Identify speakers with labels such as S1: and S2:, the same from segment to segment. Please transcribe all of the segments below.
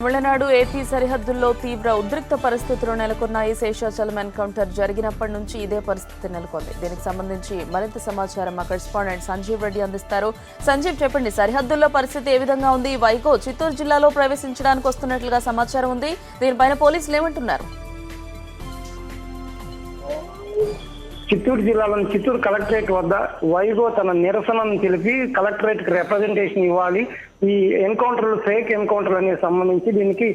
S1: Tamil Nadu AP సరిహద్దుల్లో తీవ్ర ఉద్రిక్త పరిస్థితులు నెలకొన్నాయి. శేషాచలం ఎన్కౌంటర్ జరిగినప్పటి నుంచి ఇదే పరిస్థితి నెలకొంది. దీనికి సంబంధించి మరింత సమాచారం మా కరెస్పాండెంట్ సంజీవ్ రెడ్డి అందిస్తారు. సంజీవ్, చెప్పండి, సరిహద్దుల్లో పరిస్థితి ఏ విధంగా ఉంది? వైగో చిత్తూరు జిల్లాలో ప్రవేశించడానికి వస్తున్నట్లుగా సమాచారం ఉంది. దీనిపైన పోలీసులు ఏమంటున్నారు?
S2: చిత్తూరు జిల్లాలోని చిత్తూరు కలెక్టరేట్ వద్ద వైగో తన నిరసనను తెలిపి కలెక్టరేట్ కి రిప్రజెంటేషన్ ఇవ్వాలి. ఈ ఎన్కౌంటర్లు ఫేక్ ఎన్కౌంటర్ అనేది సంబంధించి దీనికి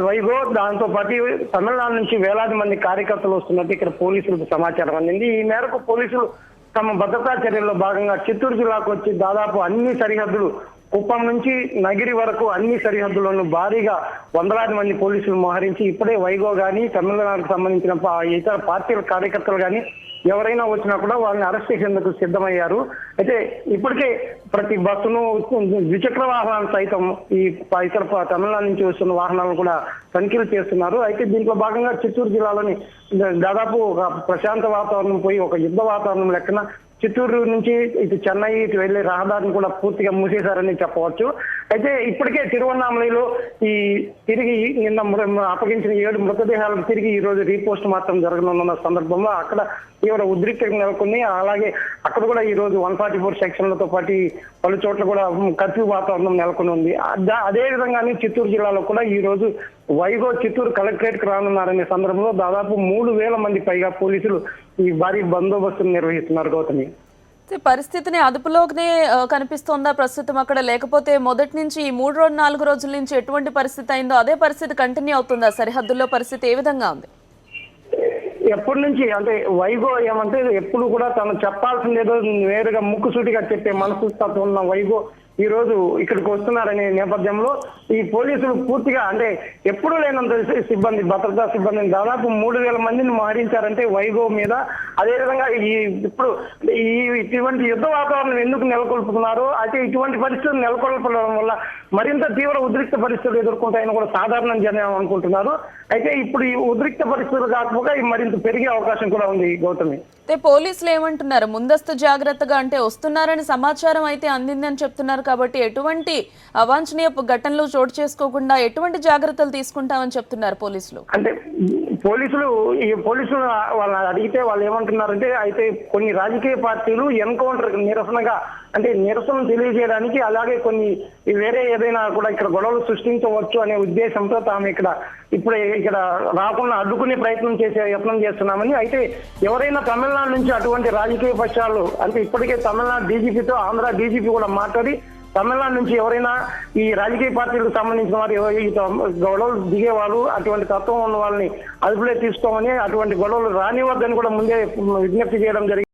S2: వైగో దాంతో పాటు తమిళనాడు నుంచి వేలాది మంది కార్యకర్తలు వస్తున్నట్టు ఇక్కడ పోలీసులకు సమాచారం అందింది. ఈ మేరకు పోలీసులు తమ భద్రతా చర్యల్లో భాగంగా చిత్తూరు జిల్లాకు వచ్చి దాదాపు అన్ని సరిహద్దులు కుప్పం నుంచి నగిరి వరకు అన్ని సరిహద్దులను భారీగా వందలాది మంది పోలీసులు మోహరించి ఇప్పుడే వైగో గాని తమిళనాడుకు సంబంధించిన ఇతర పార్టీల కార్యకర్తలు గాని ఎవరైనా వచ్చినా కూడా వాళ్ళని అరెస్ట్ చేసేందుకు సిద్ధమయ్యారు. అయితే ఇప్పటికే ప్రతి బస్సును ద్విచక్ర వాహనాలు సైతం ఈ ఇతర తమిళనాడు నుంచి వస్తున్న వాహనాలను కూడా తనిఖీలు చేస్తున్నారు. అయితే దీంట్లో భాగంగా చిత్తూరు జిల్లాలోని దాదాపు ఒక ప్రశాంత వాతావరణం పోయి ఒక యుద్ధ వాతావరణం లెక్కన చిత్తూరు నుంచి ఇటు చెన్నై ఇటు వెళ్లే రహదారిని కూడా పూర్తిగా మూసేశారని చెప్పవచ్చు. అయితే ఇప్పటికే తిరువన్నామలలో తిరిగి నిన్న అప్పగించిన 7 మృతదేహాలకు తిరిగి ఈ రోజు రీపోస్ట్ మార్టం జరగనున్న సందర్భంలో అక్కడ తీవ్ర ఉద్రిక్తత నెలకొంది. అలాగే అక్కడ కూడా ఈ రోజు 144 సెక్షన్లతో పాటు పలు చోట్ల కూడా కర్ఫ్యూ వాతావరణం నెలకొని ఉంది. అదే విధంగానే చిత్తూరు జిల్లాలో కూడా ఈ రోజు వైగో చిత్తూరు కలెక్టరేట్ కు రానున్నారనే సందర్భంలో దాదాపు 3000 మంది పైగా పోలీసులు ఈ భారీ బందోబస్తును నిర్వహిస్తున్నారు. గౌతమి,
S1: పరిస్థితిని అదుపులోనే కనిపిస్తోందా ప్రస్తుతం అక్కడ? లేకపోతే మొదటి నుంచి ఈ 3-4 రోజుల నుంచి ఎటువంటి పరిస్థితి అయిందో అదే పరిస్థితి కంటిన్యూ అవుతుందా? సరిహద్దుల్లో పరిస్థితి ఏ విధంగా ఉంది?
S2: ఎప్పటి నుంచి అంటే వైగో ఏమంటే ఎప్పుడు కూడా తను చెప్పాల్సిందేదో నేరుగా ముక్కుసూటిగా చెప్పే మనస్తత్వం ఉన్న వైగో ఈ రోజు ఇక్కడికి వస్తున్నారనే నేపథ్యంలో ఈ పోలీసులు పూర్తిగా అంటే ఎప్పుడూ లేనంత సిబ్బంది, భద్రతా సిబ్బందిని దాదాపు 3000 మందిని మోహరించారంటే వైగో మీద. అదేవిధంగా ఇప్పుడు ఇటువంటి యుద్ధ వాతావరణం ఎందుకు నెలకొల్పుతున్నారో, అయితే ఇటువంటి పరిస్థితులు నెలకొల్పడం వల్ల మరింత తీవ్ర ఉద్రిక్త పరిస్థితులు ఎదుర్కొంటాయని కూడా సాధారణ జనం అనుకుంటున్నారు. అయితే ఇప్పుడు ఈ ఉద్రిక్త పరిస్థితులు కాకపోగా మరింత పెరిగే అవకాశం కూడా ఉంది. గౌతమి,
S1: పోలీసులు ఏమంటున్నారు? ముందస్తు జాగ్రత్తగా అంటే వస్తున్నారని సమాచారం అయితే అందిందని చెప్తున్నారు కాబట్టి ఎటువంటి అవాంఛనీయ ఘటనలు చోటు చేసుకోకుండా ఎటువంటి జాగ్రత్తలు తీసుకుంటామని చెప్తున్నారు పోలీసులు?
S2: అంటే పోలీసులు వాళ్ళని అడిగితే వాళ్ళు ఏమంటున్నారంటే అయితే కొన్ని రాజకీయ పార్టీలు ఎన్కౌంటర్ నిరసనగా అంటే నిరసన తెలియజేయడానికి అలాగే కొన్ని వేరే ఏదైనా కూడా ఇక్కడ గొడవలు సృష్టించవచ్చు అనే ఉద్దేశంతో తాము ఇక్కడ రాకుండా అడ్డుకునే యత్నం చేస్తున్నామని. అయితే ఎవరైనా తమిళనాడు నుంచి అటువంటి రాజకీయ పక్షాలు అంటే ఇప్పటికే తమిళనాడు డీజీపీతో ఆంధ్ర డీజీపీ కూడా మాట్లాడి తమిళనాడు నుంచి ఎవరైనా ఈ రాజకీయ పార్టీలకు సంబంధించిన వారు గొడవలు దిగేవాళ్ళు అటువంటి తత్వం ఉన్న వాళ్ళని అదుపులో తీసుకోమని, అటువంటి గొడవలు రానివద్దని కూడా ముందే విజ్ఞప్తి చేయడం జరిగింది.